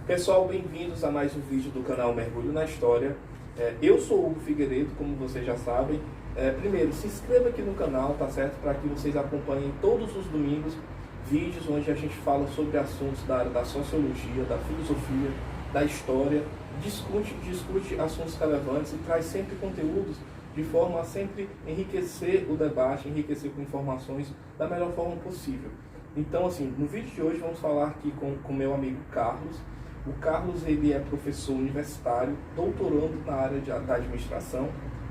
Pessoal, bem-vindos a mais um vídeo do canal Mergulho na História. Eu sou Hugo Figueiredo, como vocês já sabem. Primeiro, se inscreva aqui no canal, tá certo? Para que vocês acompanhem todos os domingos vídeos onde a gente fala sobre assuntos da área da sociologia, da filosofia, da história, discute assuntos relevantes e traz sempre conteúdos de forma a sempre enriquecer o debate, enriquecer com informações da melhor forma possível. Então, assim, no vídeo de hoje vamos falar aqui com meu amigo Carlos. O Carlos, ele é professor universitário, doutorando na área da administração,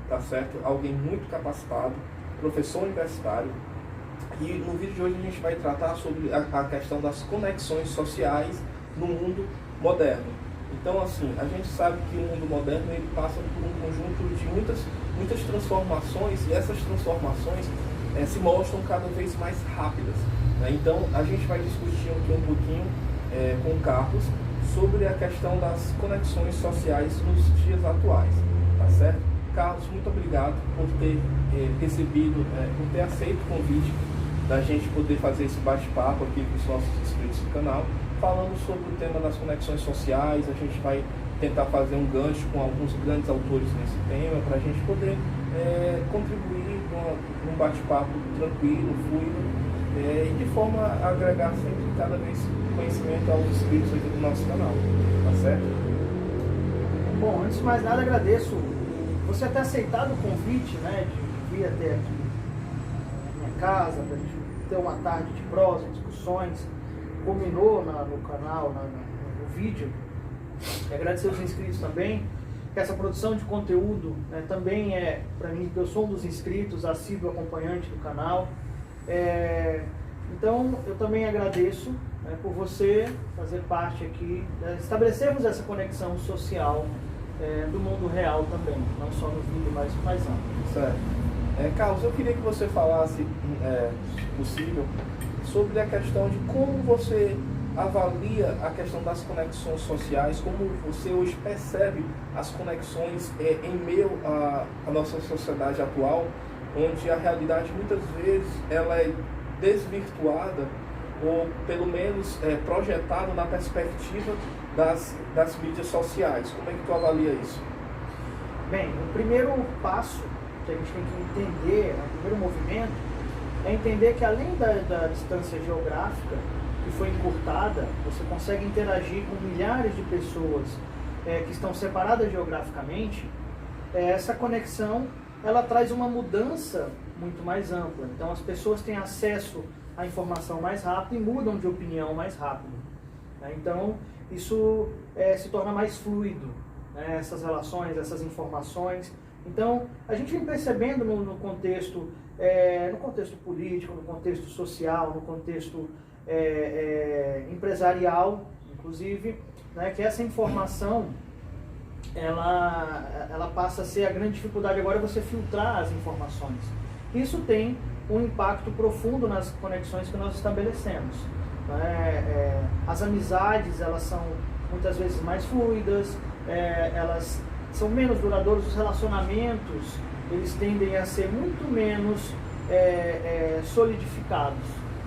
tá certo? Alguém muito capacitado, professor universitário. E no vídeo de hoje a gente vai tratar sobre a questão das conexões sociais no mundo moderno. Então, assim, a gente sabe que o mundo moderno ele passa por um conjunto de muitas transformações, e essas transformações se mostram cada vez mais rápidas, né? Então, a gente vai discutir aqui um pouquinho com o Carlos sobre a questão das conexões sociais nos dias atuais, tá certo? Carlos, muito obrigado por ter recebido, por ter aceito o convite da gente poder fazer esse bate-papo aqui com os nossos inscritos do canal, falando sobre o tema das conexões sociais. A gente vai tentar fazer um gancho com alguns grandes autores nesse tema, para a gente poder contribuir num bate-papo tranquilo, fluido, e de forma a agregar sempre cada vez conhecimento aos inscritos aqui do nosso canal, tá certo? Bom, antes de mais nada agradeço você ter aceitado o convite, né, de vir até aqui na minha casa, para a gente ter uma tarde de prosa, discussões, combinou no canal, no vídeo. E agradecer os inscritos também, que essa produção de conteúdo, né, também é, para mim, eu sou um dos inscritos, assíduo acompanhante do canal. Então, eu também agradeço, né, por você fazer parte aqui, estabelecermos essa conexão social do mundo real também, não só no vídeo, mas mais amplo. Certo. Carlos, eu queria que você falasse, se possível, sobre a questão de como você avalia a questão das conexões sociais, como você hoje percebe as conexões em meio à nossa sociedade atual, onde a realidade muitas vezes ela é desvirtuada ou pelo menos projetada na perspectiva das mídias sociais. Como é que tu avalia isso? Bem, o primeiro passo que a gente tem que entender, o primeiro movimento, é entender que além da distância geográfica que foi encurtada, você consegue interagir com milhares de pessoas que estão separadas geograficamente. Essa conexão ela traz uma mudança muito mais ampla. Então as pessoas têm acesso à informação mais rápido e mudam de opinião mais rápido, né? Então isso se torna mais fluido, né? Essas relações, essas informações. Então a gente vem percebendo no contexto político, no contexto social, no contexto empresarial, inclusive, né, que essa informação ela passa a ser a grande dificuldade agora, você filtrar as informações. Isso tem um impacto profundo nas conexões que nós estabelecemos, né? As amizades, elas são muitas vezes mais fluidas, elas são menos duradouros, os relacionamentos eles tendem a ser muito menos solidificados.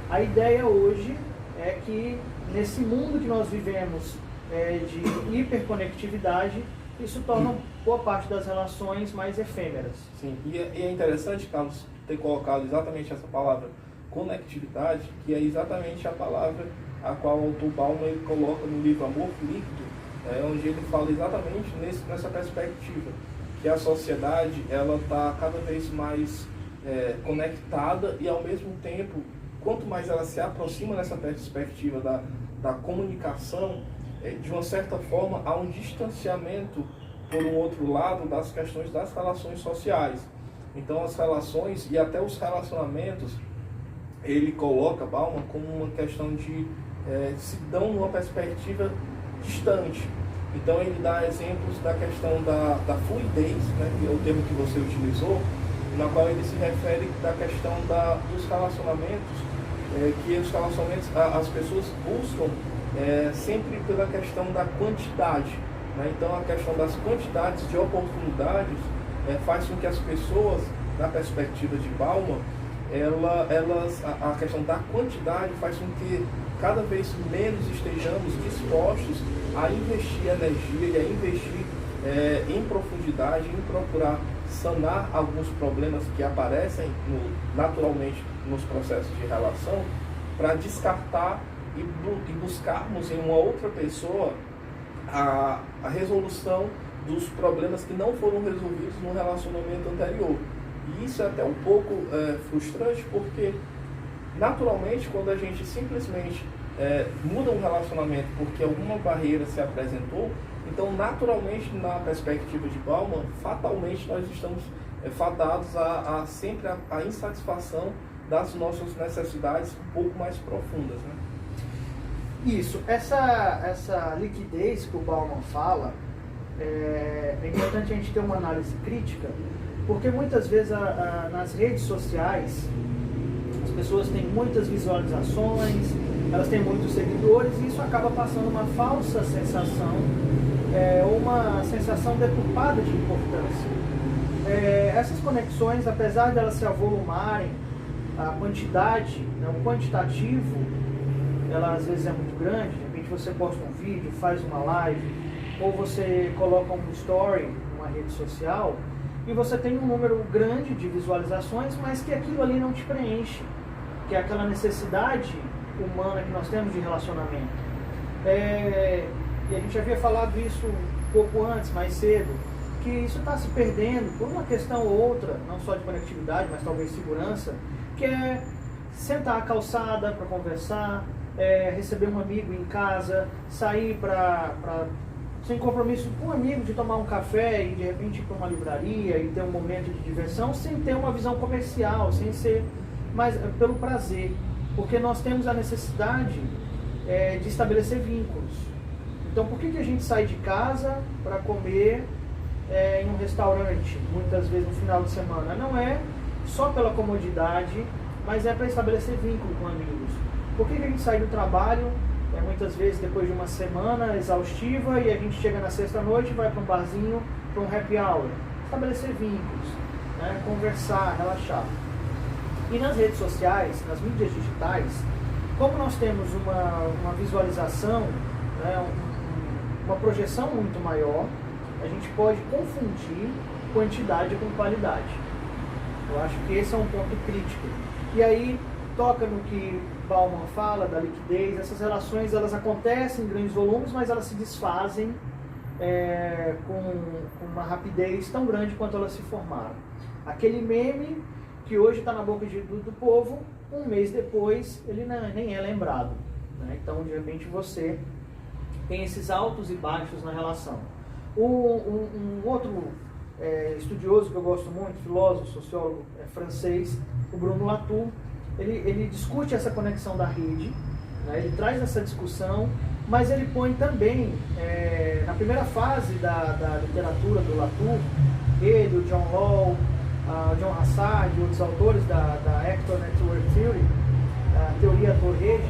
A ideia hoje é que nesse mundo que nós vivemos de hiperconectividade, isso torna boa parte das relações mais efêmeras. Sim, e é interessante, Carlos, ter colocado exatamente essa palavra conectividade, que é exatamente a palavra a qual o autor Bauman ele coloca no livro Amor Líquido, onde ele fala exatamente nessa perspectiva, que a sociedade ela está cada vez mais conectada e, ao mesmo tempo, quanto mais ela se aproxima dessa perspectiva da comunicação, de uma certa forma há um distanciamento, por um outro lado, das questões das relações sociais. Então as relações e até os relacionamentos, ele coloca Bauman como uma questão de se dão numa perspectiva distante. Então ele dá exemplos da questão da fluidez, né, que é o termo que você utilizou, na qual ele se refere da questão dos relacionamentos, que os relacionamentos, as pessoas buscam sempre pela questão da quantidade, né? Então a questão das quantidades de oportunidades faz com que as pessoas, na perspectiva de Bauman, a questão da quantidade faz com que cada vez menos estejamos dispostos a investir energia e a investir em profundidade, em procurar sanar alguns problemas que aparecem naturalmente nos processos de relação, para descartar e buscarmos em uma outra pessoa a resolução dos problemas que não foram resolvidos no relacionamento anterior. E isso é até um pouco frustrante, porque naturalmente quando a gente simplesmente muda um relacionamento porque alguma barreira se apresentou, então naturalmente na perspectiva de Bauman, fatalmente nós estamos fadados a sempre a insatisfação das nossas necessidades um pouco mais profundas, né? Isso, essa liquidez que o Bauman fala, é importante a gente ter uma análise crítica, porque muitas vezes nas redes sociais as pessoas têm muitas visualizações, elas têm muitos seguidores, e isso acaba passando uma falsa sensação, ou uma sensação deturpada de importância. Essas conexões, apesar de elas se avolumarem, a quantidade, né, o quantitativo, ela às vezes é muito grande. De repente você posta um vídeo, faz uma live, ou você coloca um story numa rede social, e você tem um número grande de visualizações, mas que aquilo ali não te preenche, que é aquela necessidade humana que nós temos de relacionamento. E a gente havia falado isso um pouco antes, mais cedo, que isso está se perdendo por uma questão ou outra, não só de conectividade, mas talvez segurança, que é sentar à calçada para conversar, receber um amigo em casa, sair sem compromisso com um amigo, de tomar um café e de repente ir para uma livraria e ter um momento de diversão, sem ter uma visão comercial, sem ser mais pelo prazer, porque nós temos a necessidade de estabelecer vínculos. Então por que a gente sai de casa para comer em um restaurante, muitas vezes no final de semana? Não é só pela comodidade, mas é para estabelecer vínculo com amigos. Por que a gente sai do trabalho, muitas vezes depois de uma semana exaustiva, e a gente chega na sexta-noite, vai para um barzinho, para um happy hour? Estabelecer vínculos, né? Conversar, relaxar. E nas redes sociais, nas mídias digitais, como nós temos uma visualização, né, uma projeção muito maior, a gente pode confundir quantidade com qualidade. Eu acho que esse é um ponto crítico. E aí toca no que Bauman fala da liquidez. Essas relações, elas acontecem em grandes volumes, mas elas se desfazem com uma rapidez tão grande quanto elas se formaram. Aquele meme que hoje está na boca do povo, um mês depois ele nem é lembrado, né? Então, de repente, você tem esses altos e baixos na relação. Um outro estudioso que eu gosto muito, filósofo, sociólogo francês, o Bruno Latour, ele discute essa conexão da rede, né? Ele traz essa discussão, mas ele põe também, na primeira fase da literatura do Latour, ele, o John Law, John Hassard e outros autores da Actor Network Theory, a teoria ator-rede,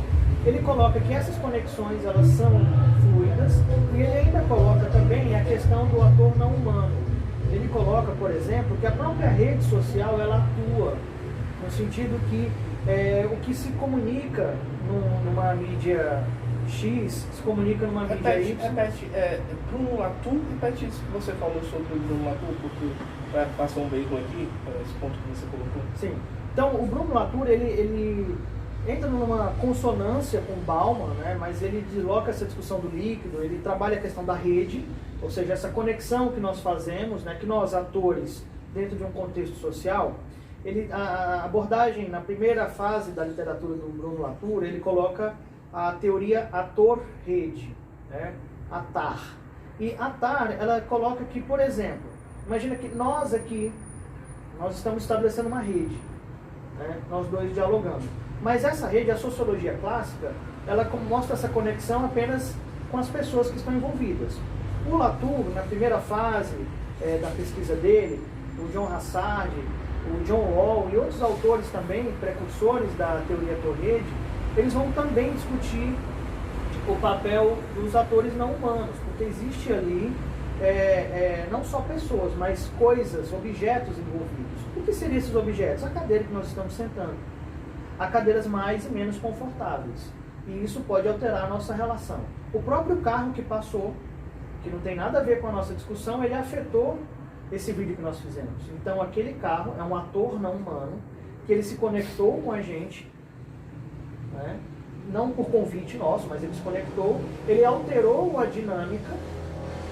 ele coloca que essas conexões, elas são fluidas, e ele ainda coloca também a questão do ator não humano. Ele coloca, por exemplo, que a própria rede social, ela atua no sentido que o que se comunica numa mídia X se comunica numa mídia Y. Repete, Bruno Latour, repete isso que você falou sobre o Bruno Latour, porque passou um veículo aqui, esse ponto que você colocou. Sim. Então, o Bruno Latour, ele entra numa consonância com Bauman, né, mas ele desloca essa discussão do líquido, ele trabalha a questão da rede, ou seja, essa conexão que nós fazemos, né, que nós, atores, dentro de um contexto social. A abordagem, na primeira fase da literatura do Bruno Latour, ele coloca a teoria ator-rede, né, ATAR. E ATAR, ela coloca que, por exemplo, imagina que nós aqui, nós estamos estabelecendo uma rede, né, nós dois dialogando. Mas essa rede, a sociologia clássica, ela mostra essa conexão apenas com as pessoas que estão envolvidas. O Latour, na primeira fase da pesquisa dele, o John Hassard, o John Law e outros autores também, precursores da teoria ator-rede, eles vão também discutir o papel dos atores não humanos, porque existe ali não só pessoas, mas coisas, objetos envolvidos. O que seriam esses objetos? A cadeira que nós estamos sentando. Há cadeiras mais e menos confortáveis, e isso pode alterar a nossa relação. O próprio carro que passou, que não tem nada a ver com a nossa discussão, ele afetou esse vídeo que nós fizemos. Então aquele carro é um ator não humano, que ele se conectou com a gente, né? Não por convite nosso, mas ele se conectou, ele alterou a dinâmica,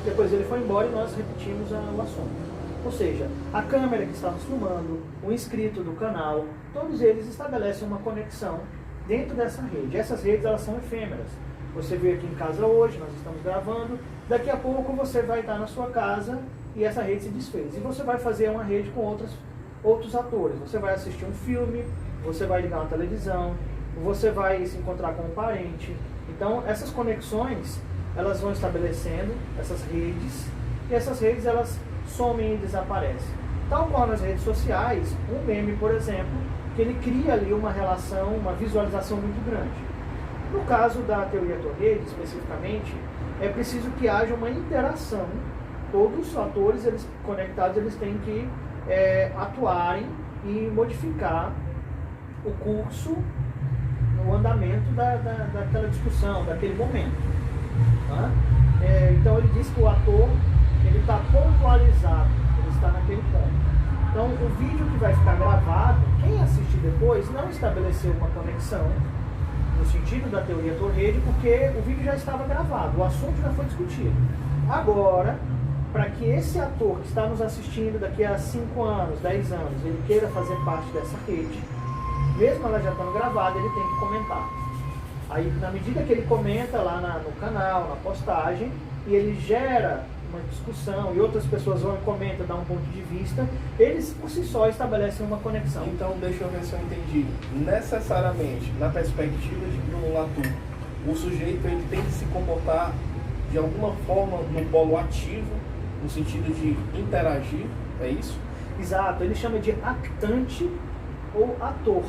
depois ele foi embora e nós repetimos o assunto. Ou seja, a câmera que está nos filmando, o inscrito do canal, todos eles estabelecem uma conexão dentro dessa rede. Essas redes, elas são efêmeras. Você veio aqui em casa hoje, nós estamos gravando, daqui a pouco você vai estar na sua casa e essa rede se desfez. E você vai fazer uma rede com outros atores. Você vai assistir um filme, você vai ligar uma televisão, você vai se encontrar com um parente. Então, essas conexões, elas vão estabelecendo essas redes, e essas redes, elas somem e desaparecem. Tal qual nas redes sociais, um meme, por exemplo, que ele cria ali uma relação, uma visualização muito grande. No caso da teoria Torrede, especificamente, é preciso que haja uma interação. Todos os atores, eles conectados, eles têm que atuarem e modificar o curso, o andamento daquela discussão, daquele momento. Tá? Então ele diz que o ator ele está pontualizado, ele está naquele ponto. Então o vídeo que vai ficar gravado, quem assistir depois não estabeleceu uma conexão no sentido da teoria Torrede, porque o vídeo já estava gravado, o assunto já foi discutido. Agora, para que esse ator que está nos assistindo daqui a 5 anos, 10 anos, ele queira fazer parte dessa rede, mesmo ela já estando gravada, ele tem que comentar. Aí, na medida que ele comenta lá no canal, na postagem, e ele gera uma discussão, e outras pessoas vão e comentam, dão um ponto de vista, eles por si só estabelecem uma conexão. Então, deixa eu ver se eu entendi. Necessariamente, na perspectiva de Bruno Latour, o sujeito ele tem que se comportar de alguma forma no polo ativo, no sentido de interagir, é isso? Exato, ele chama de actante ou ator.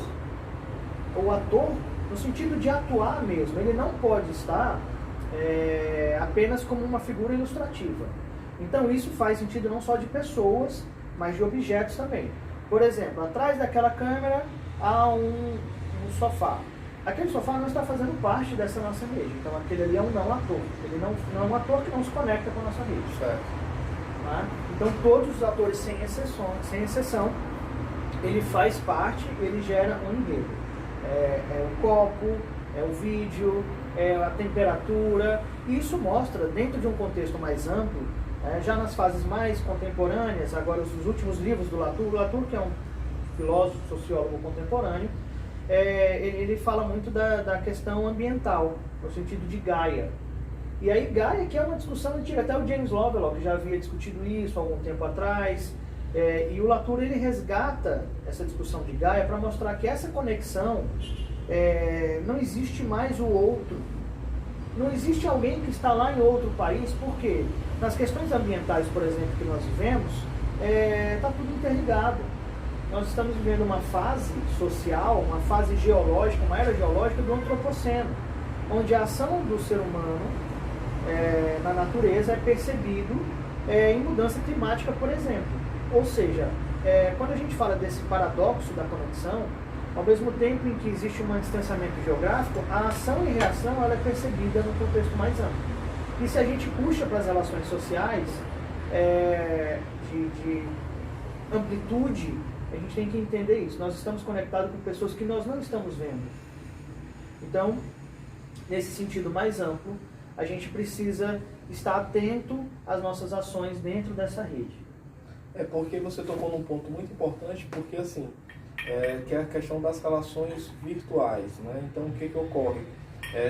O ator, no sentido de atuar mesmo, ele não pode estar apenas como uma figura ilustrativa. Então isso faz sentido não só de pessoas, mas de objetos também. Por exemplo, atrás daquela câmera há um sofá. Aquele sofá não está fazendo parte dessa nossa rede, então aquele ali é um não ator. Ele não é um ator que não se conecta com a nossa rede. Certo. Tá? Então todos os atores, sem exceção, ele faz parte, ele gera um enredo. É o copo, é o vídeo, é a temperatura. Isso mostra, dentro de um contexto mais amplo, já nas fases mais contemporâneas, agora os últimos livros do Latour, o Latour, que é um filósofo, sociólogo contemporâneo, ele fala muito da questão ambiental, no sentido de Gaia. E aí Gaia, que é uma discussão antiga, até o James Lovelock já havia discutido isso há algum tempo atrás, e o Latour ele resgata essa discussão de Gaia para mostrar que essa conexão, não existe mais o outro. Não existe alguém que está lá em outro país, porque nas questões ambientais, por exemplo, que nós vivemos, está tudo interligado. Nós estamos vivendo uma fase social, uma fase geológica, uma era geológica do antropoceno, onde a ação do ser humano na natureza é percebido em mudança climática, por exemplo. Ou seja, quando a gente fala desse paradoxo da conexão, ao mesmo tempo em que existe um distanciamento geográfico, a ação e reação ela é percebida no contexto mais amplo. E se a gente puxa para as relações sociais, de amplitude, a gente tem que entender isso. Nós estamos conectados com pessoas que nós não estamos vendo. Então, nesse sentido mais amplo, a gente precisa estar atento às nossas ações dentro dessa rede. Porque você tocou num ponto muito importante, porque assim, que é a questão das relações virtuais, né? Então, o que ocorre?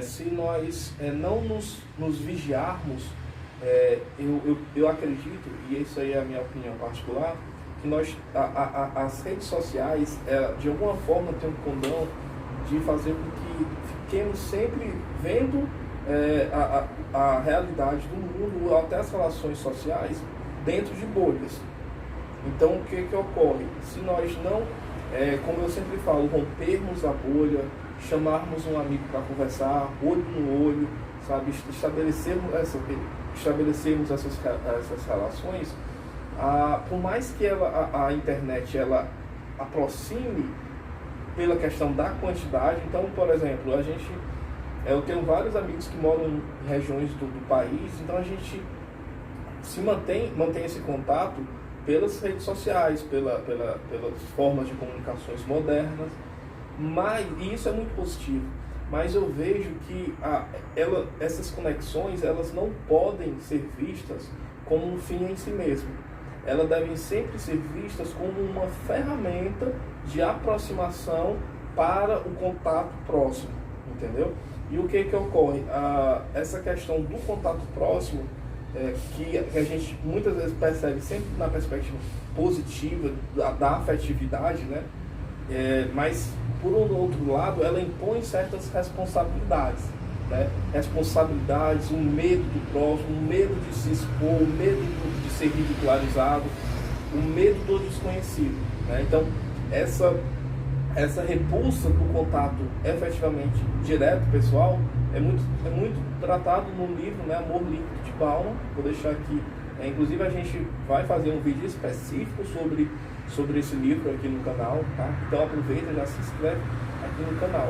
Se nós não nos vigiarmos, eu acredito, e isso aí é a minha opinião particular, que as redes sociais, de alguma forma, têm um condão de fazer com que fiquemos sempre vendo a realidade do mundo, até as relações sociais, dentro de bolhas. Então, o que ocorre? Se nós não, como eu sempre falo, rompermos a bolha, chamarmos um amigo para conversar, olho no olho, sabe, estabelecermos essas relações, por mais que a internet ela aproxime pela questão da quantidade. Então, por exemplo, a gente Eu tenho vários amigos que moram em regiões do país, então a gente mantém esse contato pelas redes sociais, pelas formas de comunicações modernas, e isso é muito positivo. Mas eu vejo que essas conexões, elas não podem ser vistas como um fim em si mesmo. Elas devem sempre ser vistas como uma ferramenta de aproximação para o contato próximo, entendeu? E o que ocorre? Essa questão do contato próximo, que a gente muitas vezes percebe sempre na perspectiva positiva da afetividade, né? Mas, por um outro lado, ela impõe certas responsabilidades, né? Responsabilidades, um medo do próximo, um medo de se expor, um medo de ser ridicularizado, um medo do desconhecido, né? Então, essa repulsa do contato efetivamente direto, pessoal, é muito tratado no livro, né, Amor Líquido de Bauman. Vou deixar aqui, inclusive a gente vai fazer um vídeo específico sobre esse livro aqui no canal, tá? Então aproveita, já se inscreve aqui no canal.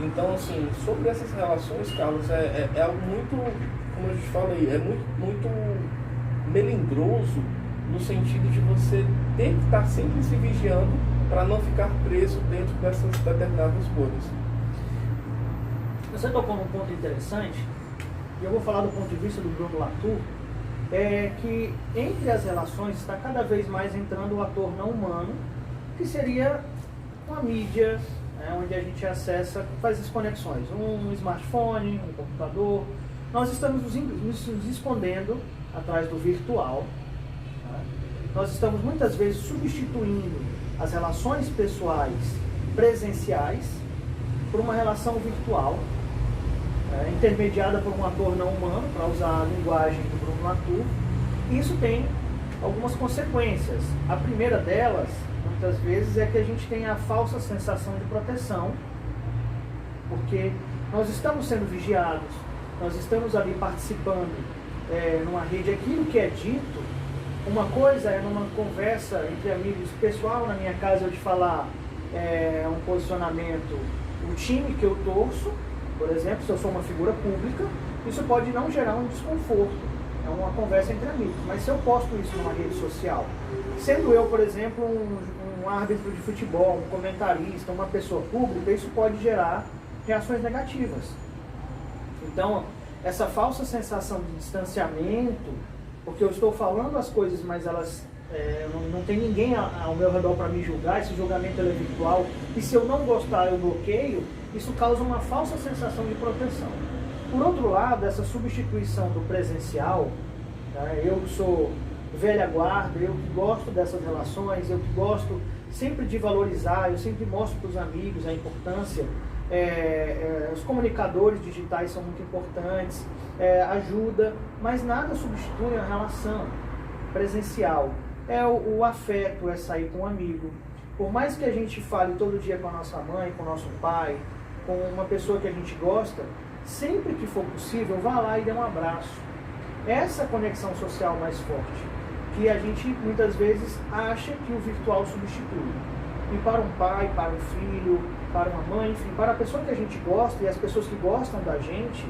Então, assim, sobre essas relações, Carlos, é algo muito, como eu te falei, é muito melindroso, no sentido de você ter que estar sempre se vigiando para não ficar preso dentro dessas determinadas bolhas. Você tocou num ponto interessante, e eu vou falar do ponto de vista do Bruno Latour, que entre as relações está cada vez mais entrando o ator não humano, que seria uma mídia, onde a gente acessa, faz as conexões, um smartphone, um computador. Nós estamos nos escondendo atrás do virtual. Tá? Nós estamos muitas vezes substituindo as relações pessoais presenciais por uma relação virtual, intermediada por um ator não humano, para usar a linguagem do Bruno Latour. Isso tem algumas consequências. A primeira delas, muitas vezes, é que a gente tem a falsa sensação de proteção, porque nós estamos sendo vigiados, nós estamos ali participando numa rede. Aquilo que é dito, uma coisa é numa conversa entre amigos pessoal, na minha casa eu te falar um posicionamento, o time que eu torço, por exemplo, se eu sou uma figura pública, isso pode não gerar um desconforto, é uma conversa entre amigos. Mas se eu posto isso numa rede social, sendo eu, por exemplo, um árbitro de futebol, um comentarista, uma pessoa pública, isso pode gerar reações negativas. Então, essa falsa sensação de distanciamento, porque eu estou falando as coisas, mas elas não tem ninguém ao meu redor para me julgar, esse julgamento é virtual, e se eu não gostar eu bloqueio, isso causa uma falsa sensação de proteção. Por outro lado, essa substituição do presencial, eu que sou velha guarda, eu que gosto dessas relações, eu que gosto sempre de valorizar, eu sempre mostro para os amigos a importância, os comunicadores digitais são muito importantes, ajuda, mas nada substitui a relação presencial. O afeto, é sair com um amigo. Por mais que a gente fale todo dia com a nossa mãe, com o nosso pai, com uma pessoa que a gente gosta, sempre que for possível, vá lá e dê um abraço. Essa conexão social mais forte, que a gente muitas vezes acha que o virtual substitui. E para um pai, para um filho, para uma mãe, enfim, para a pessoa que a gente gosta e as pessoas que gostam da gente,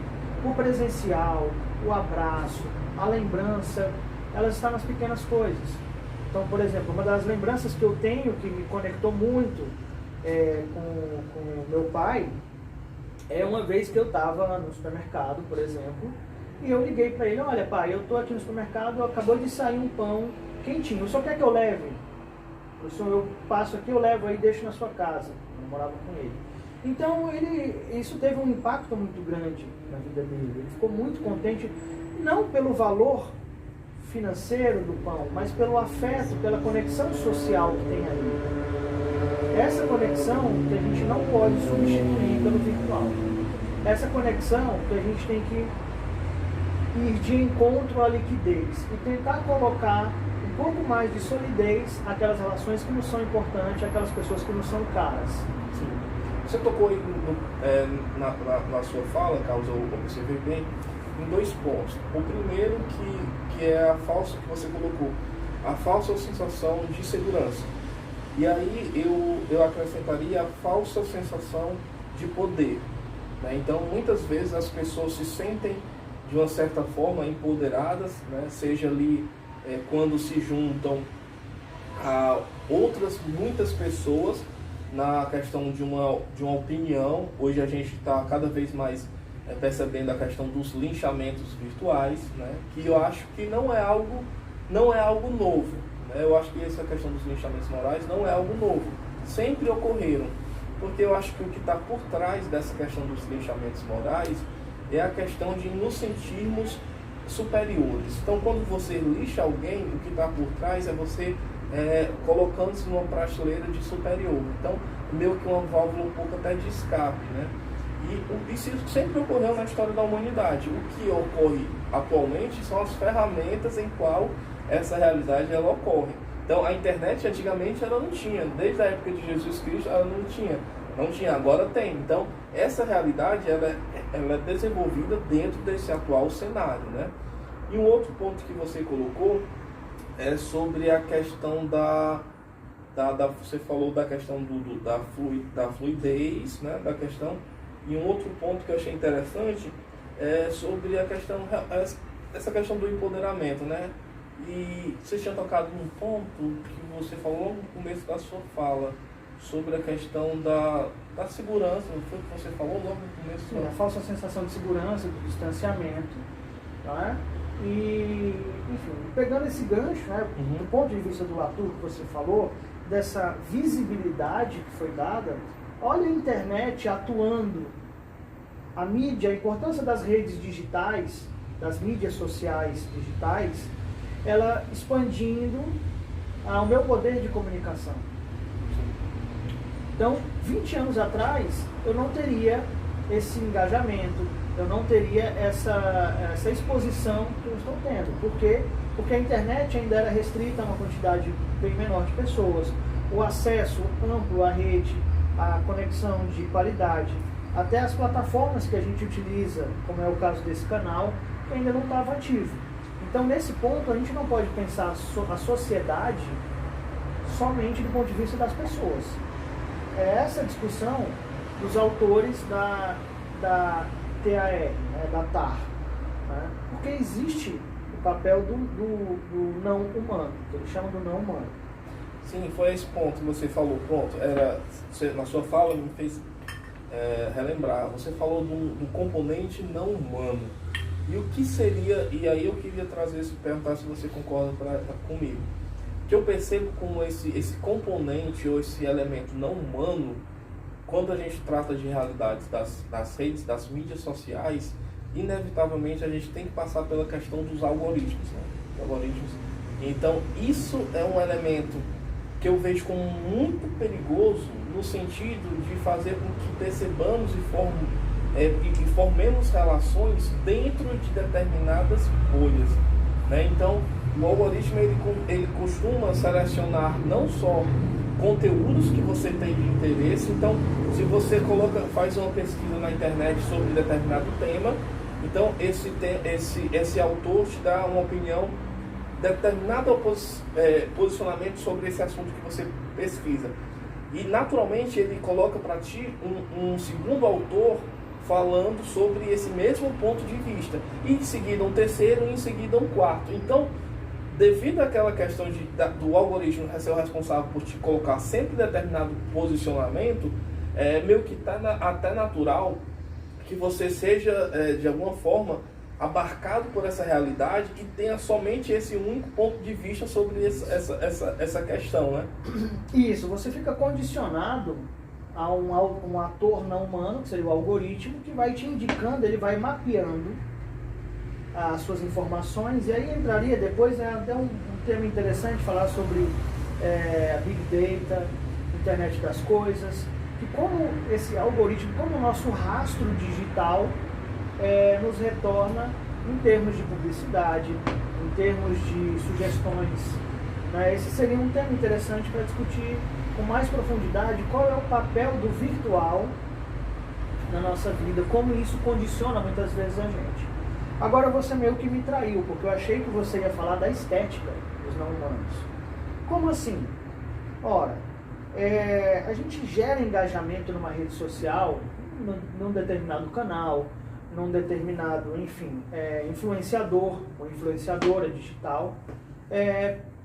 o presencial, o abraço, a lembrança, elas estão nas pequenas coisas. Então, por exemplo, uma das lembranças que eu tenho, que me conectou muito com o meu pai, é uma vez que eu estava no supermercado, por exemplo, e eu liguei para ele: olha pai, eu estou aqui no supermercado, acabou de sair um pão quentinho, o senhor quer que eu leve? Eu passo aqui, eu levo aí e deixo na sua casa. Eu morava com ele. Então, isso teve um impacto muito grande na vida dele. Ele ficou muito contente, não pelo valor financeiro do pão, mas pelo afeto, pela conexão social que tem ali. Essa conexão que a gente não pode substituir pelo virtual. Essa conexão que a gente tem que ir de encontro à liquidez e tentar colocar um pouco mais de solidez naquelas relações que nos são importantes, aquelas pessoas que nos são caras. Sim. Você tocou aí na sua fala, Carlos, eu observei bem, em dois pontos. O primeiro que é a falsa, que você colocou, a falsa sensação de segurança. E aí eu acrescentaria a falsa sensação de poder. né? Então, muitas vezes as pessoas se sentem, de uma certa forma, empoderadas, né? Seja ali quando se juntam a outras muitas pessoas na questão de uma opinião. Hoje a gente está cada vez mais percebendo a questão dos linchamentos virtuais, né? Que eu acho que não é algo novo, né? Eu acho que essa questão dos linchamentos morais não é algo novo, sempre ocorreram, porque eu acho que o que está por trás dessa questão dos linchamentos morais é a questão de nos sentirmos superiores. Então, quando você lixa alguém, o que está por trás é você colocando-se numa prateleira de superior. Então, meio que uma válvula um pouco até de escape, né? E isso sempre ocorreu na história da humanidade. O que ocorre atualmente são as ferramentas em qual essa realidade ela ocorre. Então, a internet antigamente ela não tinha, desde a época de Jesus Cristo ela não tinha, agora tem. Então, essa realidade ela é desenvolvida dentro desse atual cenário, né? E um outro ponto que você colocou é sobre a questão você falou da questão da fluidez, né? Da questão. E um outro ponto que eu achei interessante é sobre essa questão do empoderamento, né? E você tinha tocado num ponto que você falou no começo da sua fala, sobre a questão da segurança, não foi o que você falou logo no começo? Sim, a falsa sensação de segurança, do distanciamento, não é? E, enfim, pegando esse gancho, né, do ponto de vista do Latour que você falou, dessa visibilidade que foi dada, olha a internet atuando, a mídia, a importância das redes digitais, das mídias sociais digitais, ela expandindo o meu poder de comunicação. Então, 20 anos atrás, eu não teria esse engajamento, eu não teria essa exposição que eu estou tendo. Por quê? Porque a internet ainda era restrita a uma quantidade bem menor de pessoas. O acesso amplo à rede, a conexão de qualidade, até as plataformas que a gente utiliza, como é o caso desse canal, que ainda não estava ativo. Então, nesse ponto, a gente não pode pensar a sociedade somente do ponto de vista das pessoas. É essa discussão dos autores da TAR, né, da TAR, né? Porque existe o papel do não humano, que eles chamam do não humano. Sim, foi esse ponto que você falou. Pronto, na sua fala me fez relembrar. Você falou do componente não humano. E o que seria, e aí eu queria perguntar se você concorda comigo. Que eu percebo como esse componente ou esse elemento não humano, quando a gente trata de realidades das redes, das mídias sociais, inevitavelmente a gente tem que passar pela questão dos algoritmos, né? Então, isso é um elemento que eu vejo como muito perigoso, no sentido de fazer com que percebamos e formemos relações dentro de determinadas bolhas, né? Então, o algoritmo ele costuma selecionar não só conteúdos que você tem de interesse. Então, se você faz uma pesquisa na internet sobre determinado tema, então esse autor te dá uma opinião, determinado posicionamento sobre esse assunto que você pesquisa. E naturalmente ele coloca para ti um segundo autor falando sobre esse mesmo ponto de vista. E em seguida um terceiro, e em seguida um quarto. Então, devido àquela questão do algoritmo ser o responsável por te colocar sempre determinado posicionamento, meio que está até natural que você seja, de alguma forma, abarcado por essa realidade e tenha somente esse único ponto de vista sobre essa questão, né? Isso, você fica condicionado a um ator não humano, que seria o algoritmo, que vai te indicando, ele vai mapeando as suas informações, e aí entraria depois, até um tema interessante, falar sobre Big Data, Internet das Coisas, que como esse algoritmo, como o nosso rastro digital nos retorna em termos de publicidade, em termos de sugestões, né? Esse seria um tema interessante para discutir com mais profundidade qual é o papel do virtual na nossa vida, como isso condiciona muitas vezes a gente. Agora você meio que me traiu, porque eu achei que você ia falar da estética dos não humanos. Como assim? Ora, a gente gera engajamento numa rede social, num determinado canal, num determinado, enfim, influenciador ou influenciadora digital,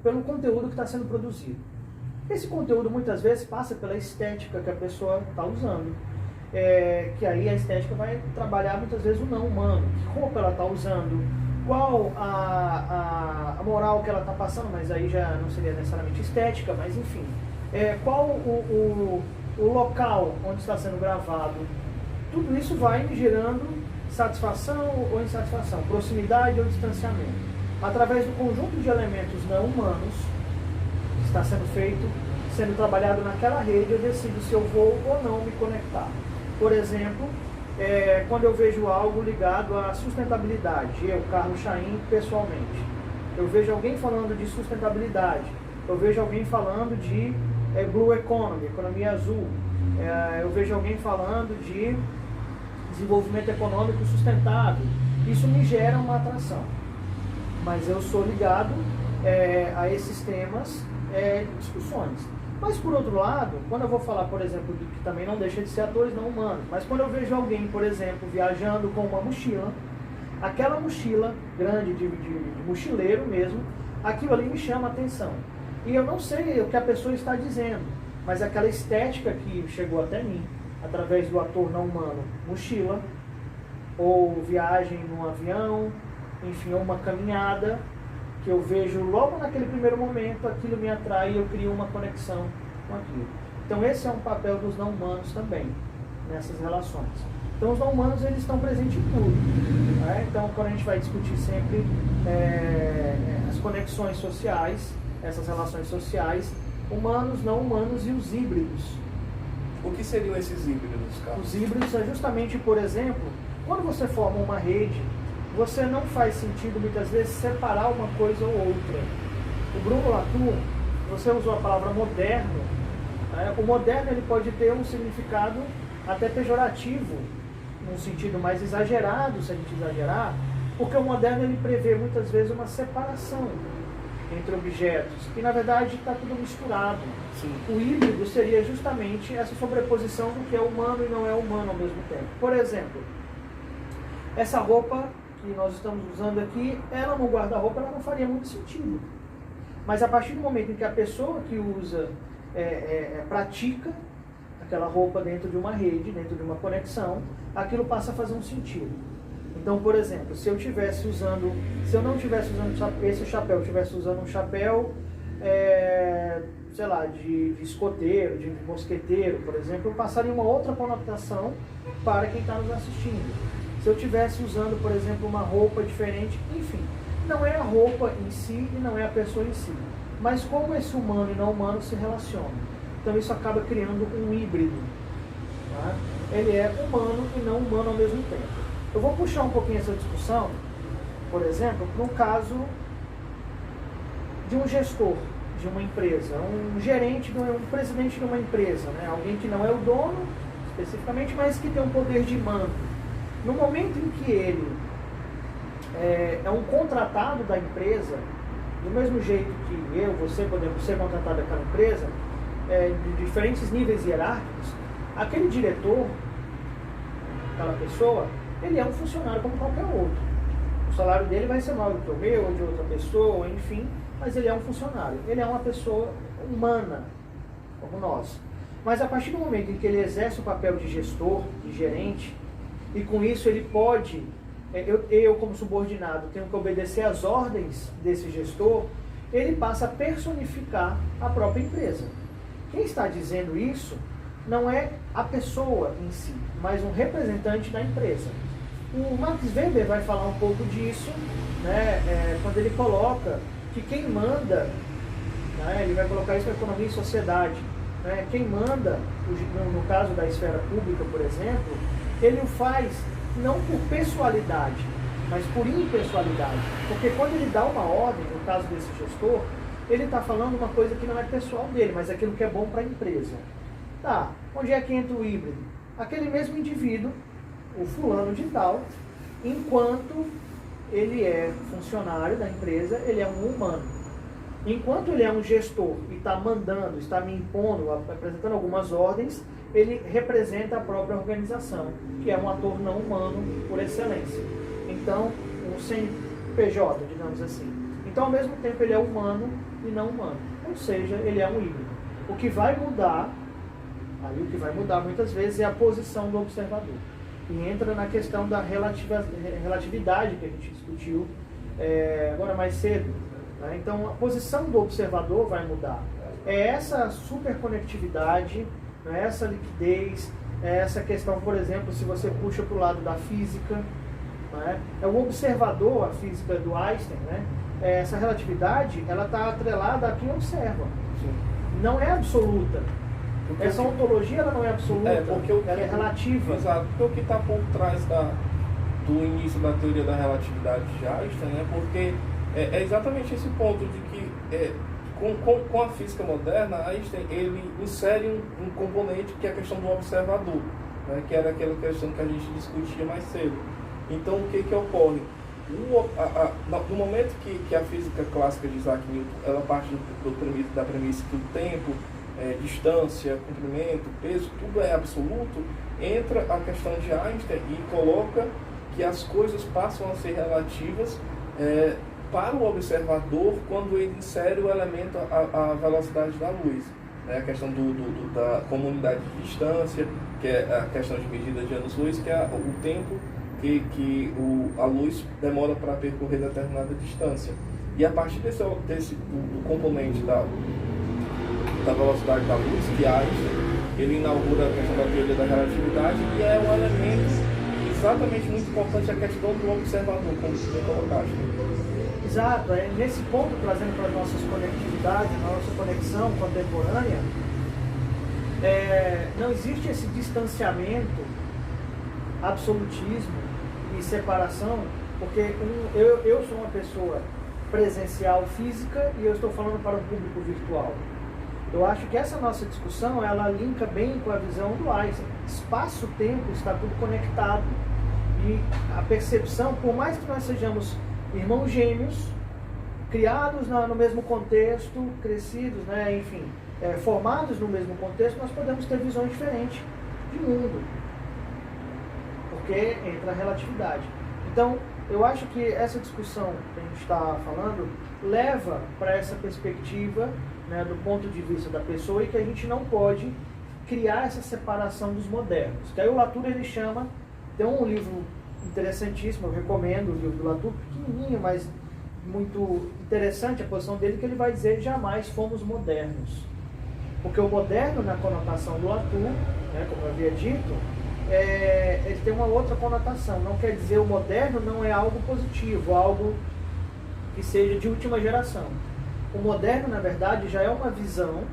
pelo conteúdo que está sendo produzido. Esse conteúdo muitas vezes passa pela estética que a pessoa está usando, que aí a estética vai trabalhar muitas vezes o não humano, que roupa ela está usando, qual a moral que ela está passando, mas aí já não seria necessariamente estética, mas enfim, qual o local onde está sendo gravado. Tudo isso vai me gerando satisfação ou insatisfação, proximidade ou distanciamento. Através do conjunto de elementos não humanos que está sendo trabalhado naquela rede, eu decido se eu vou ou não me conectar. Por exemplo, quando eu vejo algo ligado à sustentabilidade, eu, Carlos Chaim, pessoalmente, eu vejo alguém falando de sustentabilidade, eu vejo alguém falando de Blue Economy, economia azul, eu vejo alguém falando de desenvolvimento econômico sustentável, isso me gera uma atração. Mas eu sou ligado a esses temas, discussões. Mas por outro lado, quando eu vou falar, por exemplo, que também não deixa de ser atores não humanos, mas quando eu vejo alguém, por exemplo, viajando com uma mochila, aquela mochila grande de mochileiro mesmo, aquilo ali me chama a atenção. E eu não sei o que a pessoa está dizendo, mas aquela estética que chegou até mim, através do ator não humano, mochila, ou viagem num avião, enfim, ou uma caminhada, que eu vejo logo naquele primeiro momento, aquilo me atrai e eu crio uma conexão com aquilo. Então esse é um papel dos não humanos também, nessas relações. Então os não humanos, eles estão presentes em tudo. Né? Então quando a gente vai discutir sempre as conexões sociais, essas relações sociais, humanos, não humanos e os híbridos. O que seriam esses híbridos, Carlos? Os híbridos é justamente, por exemplo, quando você forma uma rede, você não faz sentido, muitas vezes, separar uma coisa ou outra. O Bruno Latour, você usou a palavra moderno. O moderno ele pode ter um significado até pejorativo, num sentido mais exagerado, se a gente exagerar, porque o moderno ele prevê muitas vezes uma separação entre objetos, que na verdade está tudo misturado. Sim. O híbrido seria justamente essa sobreposição do que é humano e não é humano ao mesmo tempo. Por exemplo, essa roupa que nós estamos usando aqui, ela no guarda-roupa ela não faria muito sentido. Mas a partir do momento em que a pessoa que usa pratica aquela roupa dentro de uma rede, dentro de uma conexão, aquilo passa a fazer um sentido. Então, por exemplo, se eu não tivesse usando esse chapéu, eu estivesse usando um chapéu, sei lá, de escoteiro, de mosqueteiro, por exemplo, eu passaria uma outra conotação para quem está nos assistindo. Se eu estivesse usando, por exemplo, uma roupa diferente, enfim, não é a roupa em si e não é a pessoa em si, mas como esse humano e não humano se relacionam. Então isso acaba criando um híbrido. Tá? Ele é humano e não humano ao mesmo tempo. Eu vou puxar um pouquinho essa discussão, por exemplo, no caso de um gestor de uma empresa, um gerente, um presidente de uma empresa, né? Alguém que não é o dono especificamente, mas que tem um poder de mando. No momento em que ele é um contratado da empresa, do mesmo jeito que eu, você podemos ser contratado daquela empresa, de diferentes níveis hierárquicos, aquele diretor, aquela pessoa, ele é um funcionário como qualquer outro. O salário dele vai ser maior do que o meu, ou de outra pessoa, enfim, mas ele é um funcionário. Ele é uma pessoa humana, como nós. Mas a partir do momento em que ele exerce o papel de gestor, de gerente, e com isso ele pode, eu como subordinado tenho que obedecer às ordens desse gestor, ele passa a personificar a própria empresa. Quem está dizendo isso não é a pessoa em si, mas um representante da empresa. O Max Weber vai falar um pouco disso, né, quando ele coloca que quem manda, né, ele vai colocar isso na economia e sociedade, né, quem manda, no caso da esfera pública, por exemplo, ele o faz não por pessoalidade, mas por impessoalidade. Porque quando ele dá uma ordem, no caso desse gestor, ele está falando uma coisa que não é pessoal dele, mas aquilo que é bom para a empresa. Tá, onde é que entra o híbrido? Aquele mesmo indivíduo, o fulano de tal, enquanto ele é funcionário da empresa, ele é um humano. Enquanto ele é um gestor e está mandando, está me impondo, apresentando algumas ordens, ele representa a própria organização, que é um ator não humano por excelência. Então, um CNPJ, digamos assim. Então, ao mesmo tempo, ele é humano e não humano. Ou seja, ele é um híbrido. O que vai mudar, aí o que vai mudar muitas vezes é a posição do observador. E entra na questão da relatividade que a gente discutiu agora mais cedo. Né? Então, a posição do observador vai mudar. É essa superconectividade, né? Essa liquidez, essa questão, por exemplo, se você puxa para o lado da física, né? É o observador, a física do Einstein, né? Essa relatividade, ela está atrelada a quem observa. Sim. Não é absoluta. Porque essa ontologia ela não é absoluta, porque ela é relativa. Exato, porque o que está por trás do início da teoria da relatividade de Einstein, né? Porque é exatamente esse ponto de que com a física moderna, Einstein ele insere um componente que é a questão do observador, né? Que era aquela questão que a gente discutia mais cedo. Então, o que ocorre? No momento que a física clássica de Isaac Newton, ela parte da premissa que o tempo, distância, comprimento, peso, tudo é absoluto, entra a questão de Einstein e coloca que as coisas passam a ser relativas para o observador quando ele insere o elemento, a velocidade da luz. Né? A questão da comunidade de distância, que é a questão de medida de anos-luz, que é o tempo que a luz demora para percorrer determinada distância. E a partir do componente da velocidade da luz, que Einstein, ele inaugura a questão da teoria da relatividade, e é um elemento exatamente muito importante, a questão do observador, como você colocaste. Exato, nesse ponto, trazendo para as nossas conectividades, a nossa conexão contemporânea, não existe esse distanciamento, absolutismo e separação, porque eu sou uma pessoa presencial física e eu estou falando para um público virtual. Eu acho que essa nossa discussão, ela linka bem com a visão do Einstein. Espaço-tempo está tudo conectado e a percepção, por mais que nós sejamos irmãos gêmeos, criados no mesmo contexto, crescidos, né, enfim, formados no mesmo contexto, nós podemos ter visões diferentes de mundo. Porque entra a relatividade. Então, eu acho que essa discussão que a gente está falando leva para essa perspectiva, né, do ponto de vista da pessoa, e que a gente não pode criar essa separação dos modernos. Que aí o Latour ele chama, tem um livro interessantíssimo, eu recomendo o livro do Latour, pequenininho, mas muito interessante a posição dele, que ele vai dizer: jamais fomos modernos. Porque o moderno, na conotação do Latour, né, como eu havia dito, ele tem uma outra conotação. Não quer dizer, o moderno não é algo positivo, algo que seja de última geração. O moderno, na verdade, já é uma visão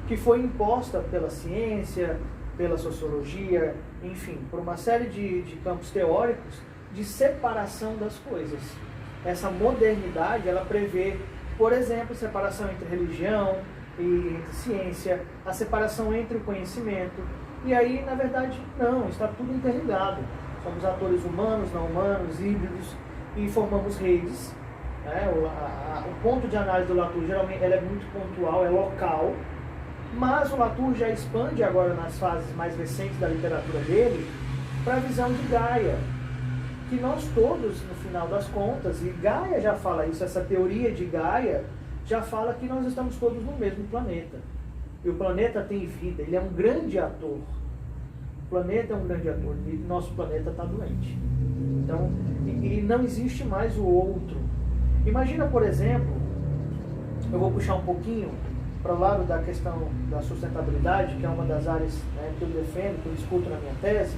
que foi imposta pela ciência, pela sociologia, enfim, por uma série de campos teóricos de separação das coisas. Essa modernidade, ela prevê, por exemplo, separação entre religião e entre ciência, a separação entre o conhecimento. E aí, na verdade, não, está tudo interligado. Somos atores humanos, não humanos, híbridos, e formamos redes. Né? O ponto de análise do Latour, geralmente, ela é muito pontual, é local, mas o Latour já expande agora nas fases mais recentes da literatura dele para a visão de Gaia, que nós todos, no final das contas, e Gaia já fala isso, essa teoria de Gaia já fala que nós estamos todos no mesmo planeta. E o planeta tem vida, ele é um grande ator. O planeta é um grande ator e nosso planeta está doente. Então, e não existe mais o outro. Imagina, por exemplo, eu vou puxar um pouquinho para o lado da questão da sustentabilidade, que é uma das áreas, né, que eu defendo, que eu discuto na minha tese.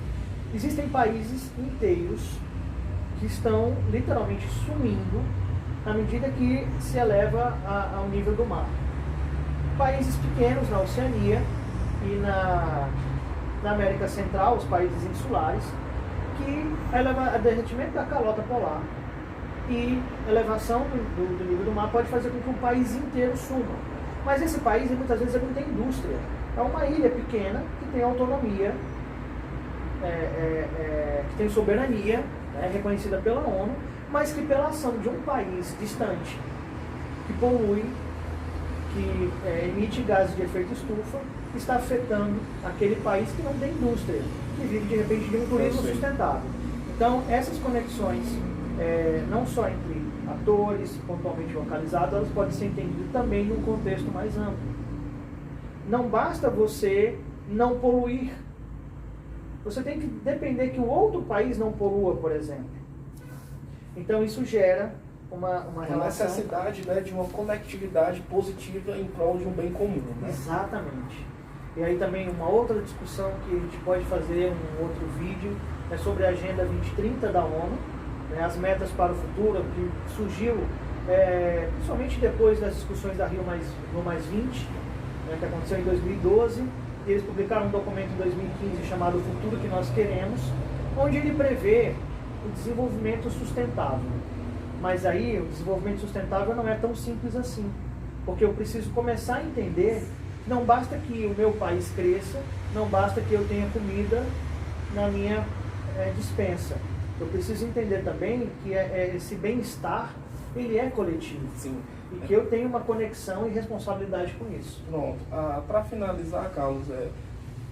Existem países inteiros que estão literalmente sumindo à medida que se eleva ao nível do mar. Países pequenos na Oceania e na América Central, os países insulares, que o derretimento da calota polar e elevação do nível do mar pode fazer com que um país inteiro suma. Mas esse país, muitas vezes, não tem indústria. É uma ilha pequena que tem autonomia, que tem soberania, né, reconhecida pela ONU, mas que pela ação de um país distante, que polui, que emite gases de efeito estufa, está afetando aquele país que não tem indústria, que vive de repente de um turismo sustentável. Então, essas conexões, não só entre atores pontualmente localizados, elas podem ser entendidas também num contexto mais amplo. Não basta você não poluir. Você tem que depender que o outro país não polua, por exemplo. Então, isso gera uma relação... necessidade, né, de uma conectividade positiva em prol de um bem comum. Né? Exatamente. E aí também uma outra discussão que a gente pode fazer um outro vídeo é sobre a Agenda 2030 da ONU, né, as metas para o futuro, que surgiu principalmente depois das discussões da Rio+20, né, que aconteceu em 2012, e eles publicaram um documento em 2015 chamado O Futuro que Nós Queremos, onde ele prevê o desenvolvimento sustentável. Mas aí o desenvolvimento sustentável não é tão simples assim, porque eu preciso começar a entender que não basta que o meu país cresça, não basta que eu tenha comida na minha despensa. Eu preciso entender também que esse bem-estar, ele é coletivo. Sim. E que eu tenho uma conexão e responsabilidade com isso. Pronto. Para finalizar, Carlos,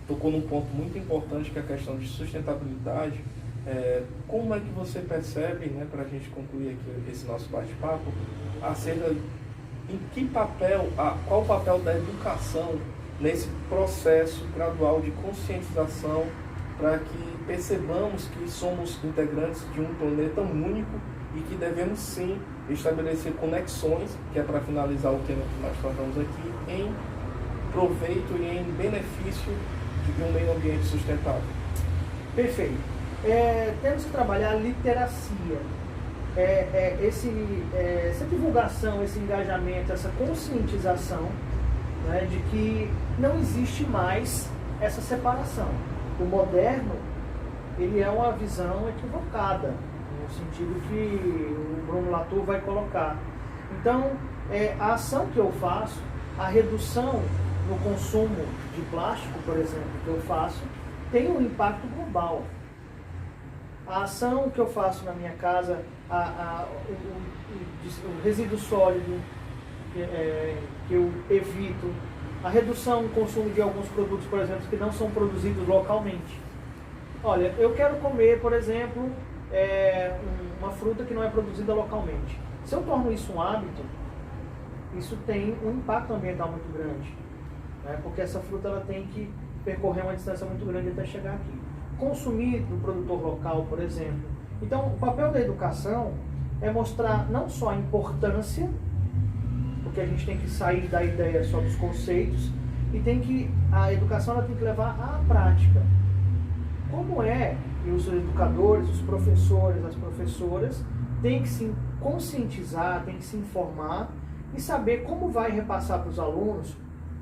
tocou num ponto muito importante, que é a questão de sustentabilidade. Como é que você percebe, né, para a gente concluir aqui esse nosso bate-papo, acerca em que papel, qual o papel da educação nesse processo gradual de conscientização, para que percebamos que somos integrantes de um planeta único e que devemos sim estabelecer conexões, que é para finalizar o tema que nós tratamos aqui, em proveito e em benefício de um meio ambiente sustentável. Perfeito. Temos que trabalhar a literacia. Essa divulgação, esse engajamento, essa conscientização, né, de que não existe mais essa separação. O moderno, ele é uma visão equivocada, no sentido que o Bruno Latour vai colocar. Então, a ação que eu faço, a redução no consumo de plástico, por exemplo, que eu faço, tem um impacto global. A ação que eu faço na minha casa, o resíduo sólido que eu evito, a redução no consumo de alguns produtos, por exemplo, que não são produzidos localmente. Olha, eu quero comer, por exemplo, uma fruta que não é produzida localmente. Se eu torno isso um hábito, isso tem um impacto ambiental muito grande, né? Porque essa fruta ela tem que percorrer uma distância muito grande até chegar aqui. Consumir do produtor local, por exemplo. Então, o papel da educação é mostrar não só a importância, porque a gente tem que sair da ideia só dos conceitos, e a educação ela tem que levar à prática. Como e os educadores, os professores, as professoras têm que se conscientizar, têm que se informar e saber como vai repassar para os alunos.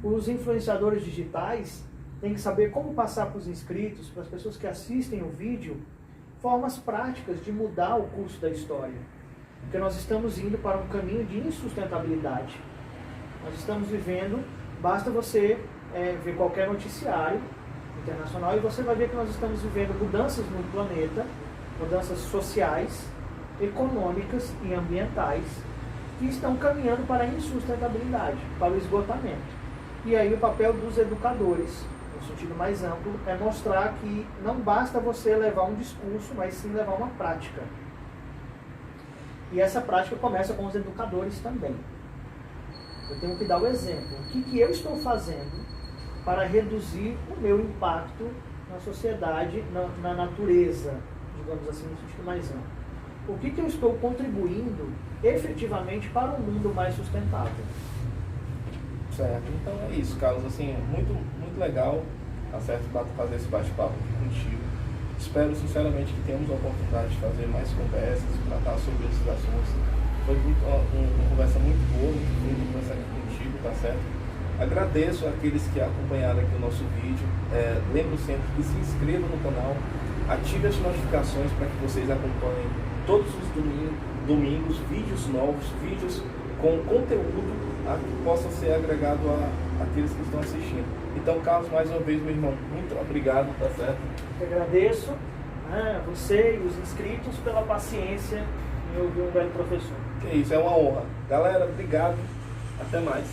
Os influenciadores digitais têm que saber como passar para os inscritos, para as pessoas que assistem o vídeo, formas práticas de mudar o curso da história. Porque nós estamos indo para um caminho de insustentabilidade. Nós estamos vivendo, basta você ver qualquer noticiário internacional e você vai ver que nós estamos vivendo mudanças no planeta, mudanças sociais, econômicas e ambientais, que estão caminhando para a insustentabilidade, para o esgotamento. E aí o papel dos educadores, no sentido mais amplo, é mostrar que não basta você levar um discurso, mas sim levar uma prática. E essa prática começa com os educadores também. Eu tenho que dar o exemplo. O que eu estou fazendo para reduzir o meu impacto na sociedade, na natureza, digamos assim, no sentido mais amplo? O que eu estou contribuindo efetivamente para um mundo mais sustentável? Certo, então é isso, Carlos, assim, muito legal, tá certo, fazer esse bate-papo aqui contigo. Espero sinceramente que tenhamos a oportunidade de fazer mais conversas, tratar sobre esses assuntos. Foi uma conversa muito boa, muito fluida conversar aqui contigo, tá certo? Agradeço àqueles que acompanharam aqui o nosso vídeo. Lembro sempre que se inscrevam no canal, ative as notificações para que vocês acompanhem todos os domingos vídeos novos, vídeos com conteúdo que possa ser agregado àqueles que estão assistindo. Então, Carlos, mais uma vez, meu irmão, muito obrigado, tá certo? Eu agradeço a você e os inscritos pela paciência em ouvir um velho professor. Que isso, é uma honra. Galera, obrigado. Até mais.